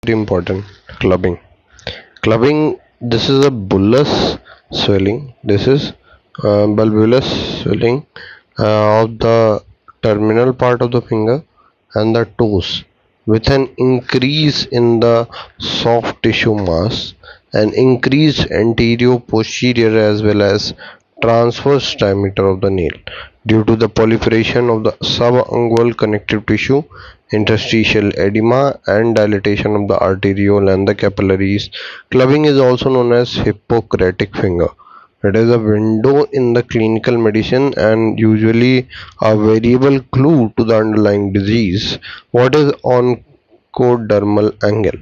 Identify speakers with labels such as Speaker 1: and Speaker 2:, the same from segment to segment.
Speaker 1: very important. Clubbing, this is a bullous swelling. This is bulbous swelling of the terminal part of the finger and the toes, with an increase in the soft tissue mass, an increased anterior posterior as well as transverse diameter of the nail due to the proliferation of the subungual connective tissue, interstitial edema, and dilatation of the arteriole and the capillaries. Clubbing is also known as Hippocratic finger. It is a window in the clinical medicine and usually a variable clue to the underlying disease. What is oncodermal angle?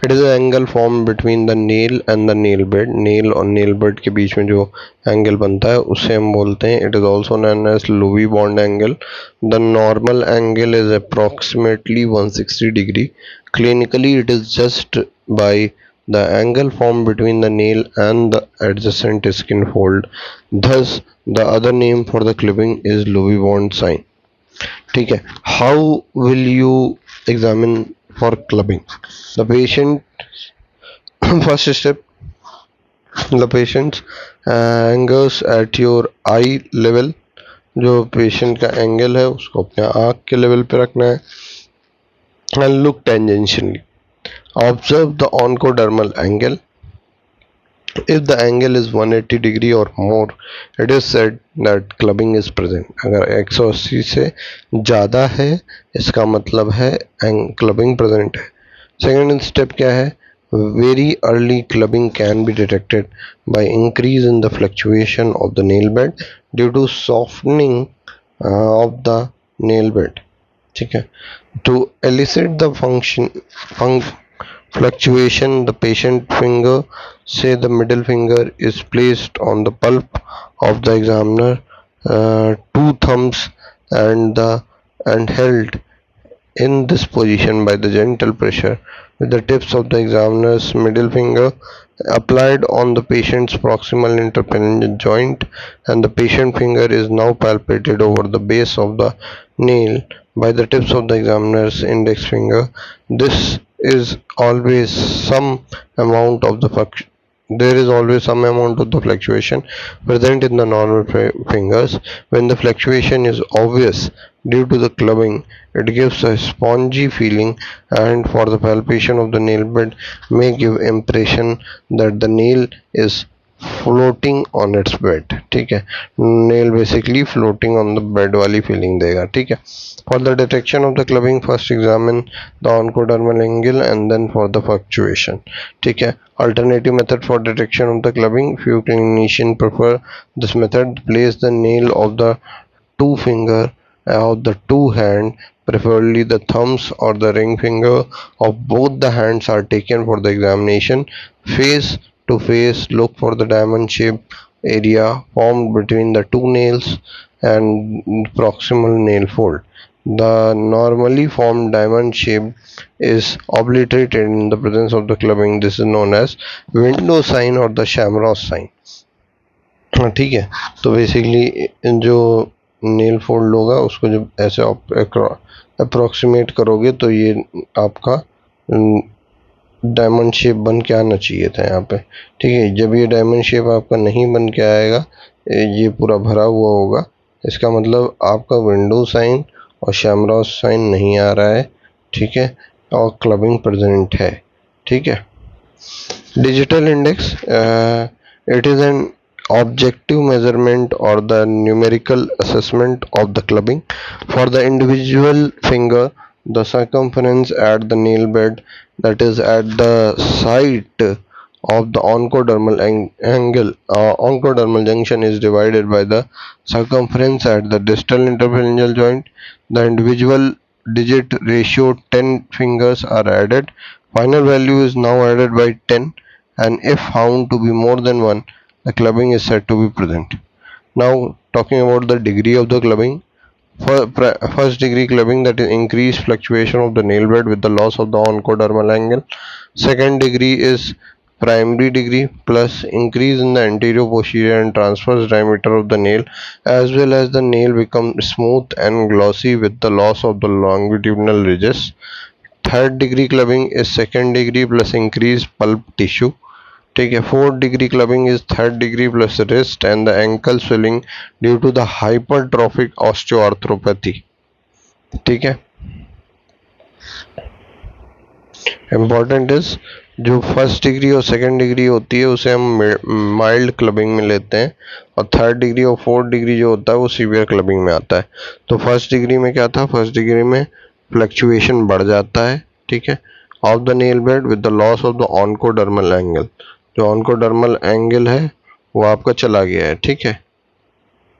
Speaker 1: It is an angle formed between the nail and the nail bed. Nail और nail bed के बीच में जो angle बनता है उसे हम बोलते हैं. It is also known as Loewe bond angle. The normal angle is approximately 160 degree. Clinically, it is just by the angle formed between the nail and the adjacent skin fold. Thus, the other name for the clipping is Loewe bond sign. ठीक है. How will you examine for clubbing? The patient first step, the patient angles at your eye level. जो patient का angle है उसको अपने आँख के level पे रखना है. and look tangentially. Observe the oncodermal angle. If the angle is 180 degree or more, it is said that clubbing is present. अगर 180 से ज़्यादा है इसका मतलब है clubbing present है. Second step क्या है? Very early clubbing can be detected by increase in the fluctuation of the nail bed due to softening of the nail bed. ठीक है. To elicit the fluctuation, the patient finger, say the middle finger, is placed on the pulp of the examiner, two thumbs and held in this position by the gentle pressure with the tips of the examiner's middle finger applied on the patient's proximal interphalangeal joint, and the patient finger is now palpated over the base of the nail by the tips of the examiner's index finger. This is always some amount of the there is always some amount of the fluctuation present in the normal fingers. When the fluctuation is obvious due to the clubbing, it gives a spongy feeling, and for the palpation of the nail bed may give impression that the nail is floating on its bed. ठीक है. nail basically floating on the bed वाली feeling देगा. ठीक है. For the detection of the clubbing, first examine the oncodermal angle and then for the fluctuation. ठीक है. Alternative method for detection of the clubbing, few clinicians prefer this method. Place the nail of the two finger of the two hand, preferably the thumbs or the ring finger of both the hands are taken for the examination. Face to face, look for the diamond shaped area formed between the two nails and proximal nail fold. The normally formed diamond shape is obliterated in the presence of the clubbing. This is known as window sign or the Shamrock sign. ठीक है. तो basically जो nail fold होगा उसको जब ऐसे approximate करोगे तो ये आपका डायमंड शेप बन के आना चाहिए था यहाँ पे. ठीक है. जब ये डायमंड शेप आपका नहीं बन के आएगा, ये पूरा भरा हुआ होगा, इसका मतलब आपका विंडो साइन और शैमरॉक साइन नहीं आ रहा है. ठीक है. और क्लबिंग प्रेजेंट है. ठीक है. Digital index, it is an objective measurement or the numerical assessment of the clubbing. For the individual finger, the circumference at the nail bed, that is at the site of the oncodermal angle, oncodermal junction, is divided by the circumference at the distal interphalangeal joint. The individual digit ratio 10 fingers are added. Final value is now added by 10, and if found to be more than 1, the clubbing is said to be present. Now talking about the degree of the clubbing. First degree clubbing, that is increased fluctuation of the nail bed with the loss of the oncodermal angle. Second degree is primary degree plus increase in the anterior posterior and transverse diameter of the nail, as well as the nail becomes smooth and glossy with the loss of the longitudinal ridges. Third degree clubbing is second degree plus increase pulp tissue, ठीक है। Fourth degree clubbing is third degree plus wrist and the ankle swelling due to the hypertrophic osteoarthropathy, ठीक है। Important is जो first degree और second degree होती है उसे हम माइल्ड क्लबिंग में लेते हैं, और थर्ड डिग्री और फोर्थ डिग्री जो होता है वो सीवियर क्लबिंग में आता है। तो फर्स्ट डिग्री में क्या था, फर्स्ट डिग्री में फ्लक्चुएशन बढ़ जाता है, ठीक है, of the nail bed with the loss of the onychodermal angle. जो ऑनकोडर्मल एंगल है वो आपका चला गया है, ठीक है।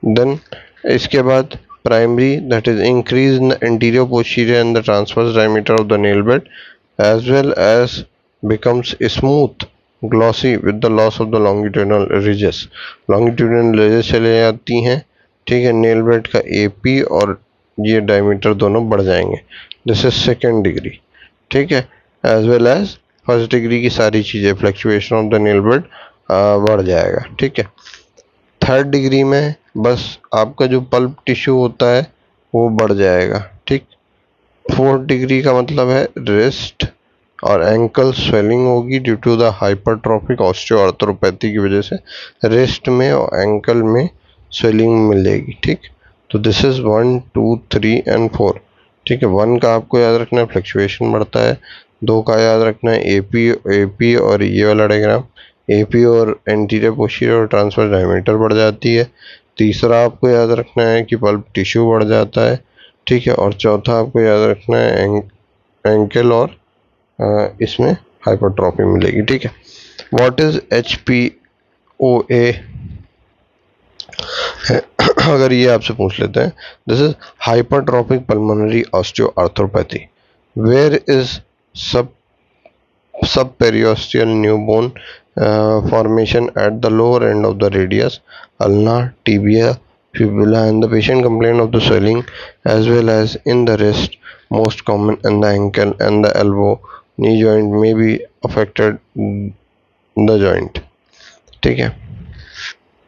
Speaker 1: देन इसके बाद primary, that is increase in the interior posterior and the transverse diameter of the nail bed as well as becomes smooth glossy with the loss of the longitudinal ridges। longitudinal ridges चले जाती हैं, ठीक है, nail bed का AP और ये diameter दोनों बढ़ जाएंगे। दिस इज सेकेंड डिग्री, ठीक है। As well as first degree की सारी चीज़ें, fluctuation of the nail bed बढ़ जाएगा, ठीक है। थर्ड डिग्री में बस आपका जो पल्प टिश्यू होता है वो बढ़ जाएगा, ठीक। फोर्थ डिग्री का मतलब है रिस्ट और एंकल स्वेलिंग होगी ड्यू टू द हाइपरट्रोफिक ऑस्टियोआर्थ्रोपैथी की वजह से रिस्ट में और एंकल में स्वेलिंग मिलेगी, ठीक। तो दिस इज 1 2 3 एंड 4, ठीक है। 1 का आपको याद रखना है फ्लक्चुएशन बढ़ता है, 2 का याद रखना है एपी और ये वाला डायग्राम, एपी और एंटीरियर पोस्टीरियर और ट्रांसवर्स डायमीटर बढ़ जाती है। तीसरा आपको याद रखना है कि पल्प टिश्यू बढ़ जाता है, ठीक है। और चौथा आपको याद रखना है एंकल और इसमें हाइपरट्रॉफी मिलेगी, ठीक है। व्हाट इज HPOA अगर ये आपसे पूछ लेते हैं, this is hypertrophic pulmonary osteoarthropathy where is subperiosteal newborn formation at the lower end of the radius, ulna, tibia, fibula, and the patient complain of the swelling as well as in the wrist, most common in the ankle and the elbow. Knee joint may be affected the joint, ठीक है।